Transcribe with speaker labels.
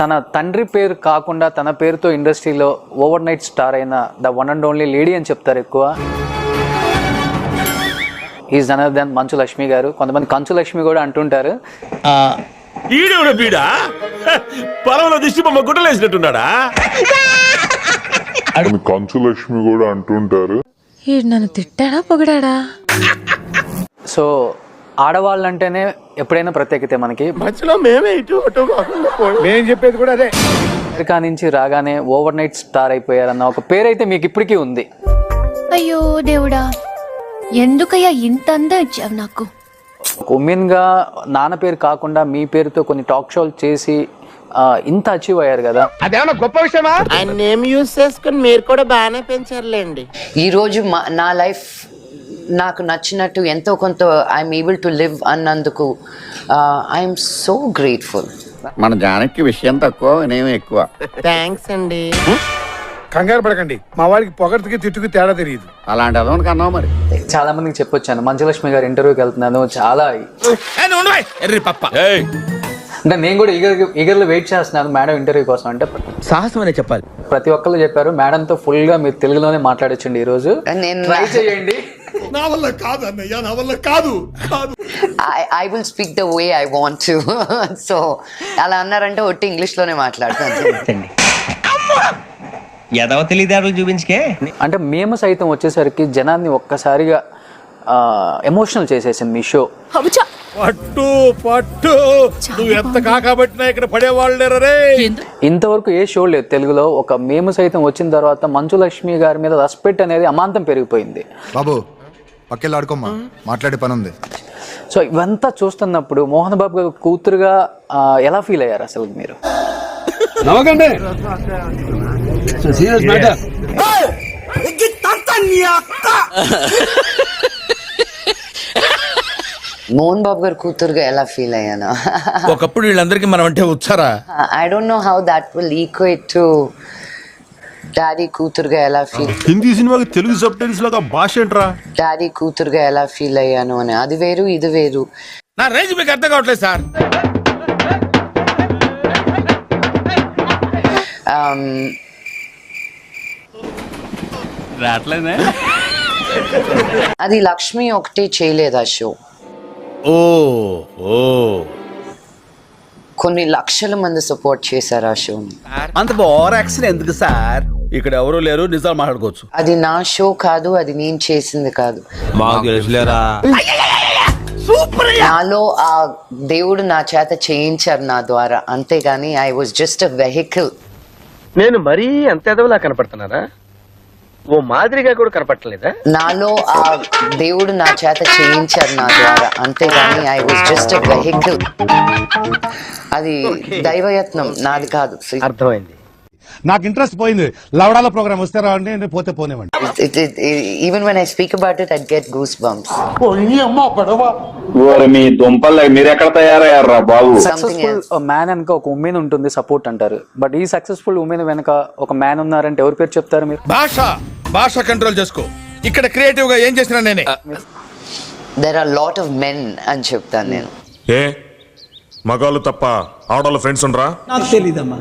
Speaker 1: తన తండ్రి పేరు కాకుండా తన పేరుతో ఇండస్ట్రీలో ఓవర్ నైట్ స్టార్ అయిన the one and only lady అని చెప్తారు ఎక్కువ. Is another then Manchu Lakshmi గారు. కొంతమంది కంచు లక్ష్మి కూడా అంటుంటారు.
Speaker 2: గుట్టలేసినట్టున్నాడా?
Speaker 3: కంచు లక్ష్మి కూడా అంటుంటారు.
Speaker 4: నన్ను తిట్టాడా పొగిడాడా?
Speaker 1: సో ఆడవాళ్ళంటేనే ఎప్పుడైనా ప్రత్యేకతే మనకి.
Speaker 2: మధ్యలో మేమే
Speaker 5: మేము చెప్పేది కూడా అదే.
Speaker 1: అమెరికా నుంచి రాగానే ఓవర్ నైట్ స్టార్ అయిపోయారన్న ఒక పేరైతే మీకు ఇప్పటికీ ఉంది.
Speaker 6: అయ్యో దేవుడా, ఎందుకయ్యా ఇంత అందం ఇచ్చావు నాకు?
Speaker 1: ఉమెన్ గా నాన్న పేరు కాకుండా మీ పేరుతో కొన్ని టాక్ షోలు చేసి ఇంత అచీవ్ అయ్యారు కదా.
Speaker 5: అదేమన్నా గొప్ప విషయమా?
Speaker 7: ఆయన నేమ్ యూజ్ చేసుకుని మీరు కూడా బాగానే పెంచారులేండి.
Speaker 8: ఈరోజు నా లైఫ్ నాకు నచ్చినట్టు ఎంతో కొంత ఐఎమ్ ఏబుల్ టు లివ్ అన్నందుకు ఐఎమ్ సో గ్రేట్ఫుల్.
Speaker 9: మన జానకి విషయం తక్కువ నేమ్ ఎక్కువ.
Speaker 7: థ్యాంక్స్ అండి.
Speaker 5: కంగారు పడకండి, మా వాడికి పొగటికి తిట్టుకు తేడా తెలియదు.
Speaker 9: అలాంటి అదొని కన్నావు మరి.
Speaker 1: చాలా మందికి చెప్పొచ్చాను, మంచులక్ష్మి గారు ఇంటర్వ్యూకి వెళ్తున్నాను, చాలా అంటే నేను కూడా ఈగర్లు వెయిట్ చేస్తున్నాను మేడం ఇంటర్వ్యూ కోసం. అంటే
Speaker 2: సాహసం అనే చెప్పాలి.
Speaker 1: ప్రతి ఒక్కళ్ళు చెప్పారు మేడంతో ఫుల్ గా మీరు తెలుగులోనే మాట్లాడొచ్చండి ఈ రోజు, ట్రై చేయండి.
Speaker 2: నా వల్ల కాదు అన్నయ్య, నా వల్ల కాదు.
Speaker 8: I will speak the way I want to. So అలా అన్నారంటే ఒట్టి ఇంగ్లీష్లోనే మాట్లాడతాను.
Speaker 10: ఎదవ తెలివితేటలు చూపించుకే.
Speaker 1: అంటే మేము సైతం వచ్చేసరికి జనాన్ని ఒక్కసారిగా ఎమోషనల్ చేసేసింది మీ షో.
Speaker 2: పట్టు పట్టు నువ్వు ఎంత కాకబట్టినా ఇక్కడ పడేవాళ్ళే.
Speaker 1: ఇంతవరకు ఏ షో లేదు తెలుగులో. ఒక మేము సైతం వచ్చిన తర్వాత మంచు లక్ష్మి గారి మీద రెస్పెక్ట్ అనేది అమాంతం పెరిగిపోయింది.
Speaker 11: బాబు పక్కెళ్ళి ఆడుకోమ్మా, మాట్లాడే పని ఉంది.
Speaker 1: సో ఇవంతా చూస్తున్నప్పుడు మోహన్ బాబు గారు కూతురుగా ఎలా ఫీల్ అయ్యారు అసలు మీరు?
Speaker 8: మోహన్ బాబు గారు కూతురుగా ఎలా ఫీల్ అయ్యాను?
Speaker 2: ఒకప్పుడు వీళ్ళందరికీ మనం అంటే వచ్చారా?
Speaker 8: I don't know how that will equate to daddy కూతురుగా ఎలా ఫీల్.
Speaker 2: హిందీ సినిమాకి తెలుగు సబ్ టైటిల్స్ లో భాష ఏంట్రా?
Speaker 8: డాడీ కూతురుగా ఎలా ఫీల్ అయ్యాను అని. అది వేరు ఇది వేరు.
Speaker 2: నా రేంజ్ మీకు అర్థం కావట్లేదు సార్.
Speaker 8: అది లక్ష్మి ఒకటే చేయలేదు ఆ షో. కొన్ని లక్షల మంది సపోర్ట్ చేశారు ఆ షోని.
Speaker 2: అంత ఓవర్ యాక్షన్ ఎందుకు సార్? ఇక్కడ ఎవరు లేరు, నిజాలు మాట్లాడుకోవచ్చు.
Speaker 8: అది నా షో కాదు, అది నేను చేసింది కాదు. నాలో ఆ దేవుడు నా చేత చేయించారు నా ద్వారా, అంతేగాని I was just a vehicle.
Speaker 7: నేను మరీ అంత ఎదవలా కనపడుతున్నారా? ఓ మాదిరిగా కూడా కనపడలేదా?
Speaker 8: నాలో ఆ దేవుడు నా చేత చేయించారు నా ద్వారా, అంతేగాని I was just a vehicle. అది దైవయత్నం, నాది కాదు.
Speaker 7: అర్థమైంది.
Speaker 5: నాకు ఇంట్రెస్ట్ పోయింది. లవడాల ప్రోగ్రామ్ వస్తే రావండి, పోతే పోనేవండి.
Speaker 8: Even when I speak about it, I'd get goosebumps.
Speaker 9: మీ దుంపలు మీరు ఎక్కడ తయారయ్యారా బాబు?
Speaker 1: సక్సెస్ఫుల్ మ్యాన్ వెనక ఒక ఉమెన్ ఉంటుంది, సపోర్ట్ అంటారు. బట్ ఈ సక్సెస్ఫుల్ ఉమెన్ వెనక ఒక మ్యాన్ ఉన్నారంటే ఎవరి పేరు చెప్తారు మీరు?
Speaker 2: భాష కంట్రోల్ చేసుకో. ఇక్కడ క్రియేటివ్ గా ఏం చేసినా నేనే.
Speaker 8: There are lot of men అని చెప్తాను నేను.
Speaker 3: ఏ మగాళ్ళు తప్ప ఆడవాళ్ళ ఫ్రెండ్స్ ఉండరా?
Speaker 10: నాకు తెలీదమ్మా.